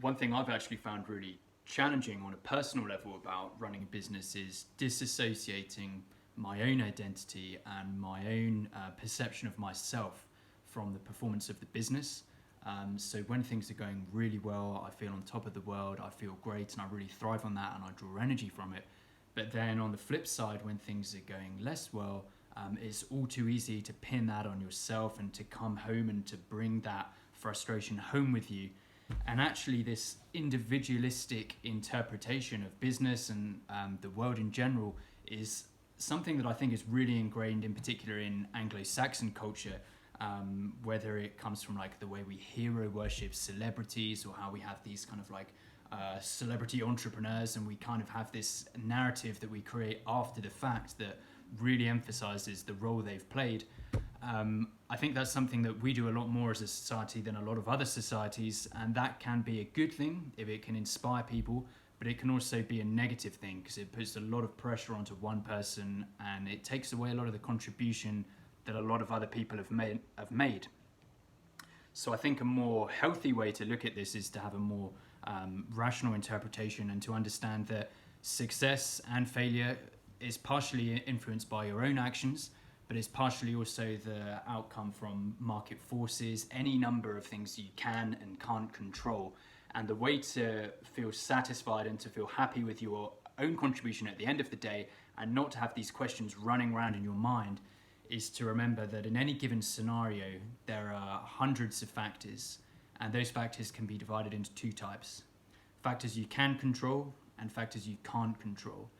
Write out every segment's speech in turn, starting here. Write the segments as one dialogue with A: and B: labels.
A: one thing I've actually found really challenging on a personal level about running a business is disassociating my own identity and my own perception of myself from the performance of the business. So when things are going really well, I feel on top of the world, I feel great, and I really thrive on that, and I draw energy from it. But then on the flip side, when things are going less well, it's all too easy to pin that on yourself and to come home and to bring that frustration home with you. And actually, this individualistic interpretation of business and the world in general is something that I think is really ingrained, in particular in Anglo-Saxon culture, whether it comes from like the way we hero worship celebrities, or how we have these kind of like celebrity entrepreneurs, and we kind of have this narrative that we create after the fact that really emphasizes the role they've played. I think that's something that we do a lot more as a society than a lot of other societies, and that can be a good thing if it can inspire people, but it can also be a negative thing because it puts a lot of pressure onto one person and it takes away a lot of the contribution that a lot of other people have made. So I think a more healthy way to look at this is to have a more rational interpretation, and to understand that success and failure is partially influenced by your own actions, but it's partially also the outcome from market forces, any number of things you can and can't control. And the way to feel satisfied and to feel happy with your own contribution at the end of the day, and not to have these questions running around in your mind, is to remember that in any given scenario, there are hundreds of factors, and those factors can be divided into two types: factors you can control and factors you can't control.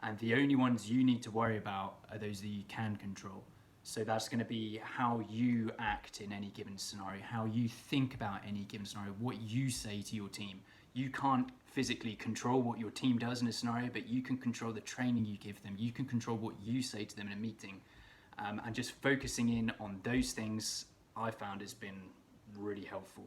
A: And the only ones you need to worry about are those that you can control. So that's going to be how you act in any given scenario, how you think about any given scenario, what you say to your team. You can't physically control what your team does in a scenario, but you can control the training you give them. You can control what you say to them in a meeting. And just focusing in on those things, I found has been really helpful.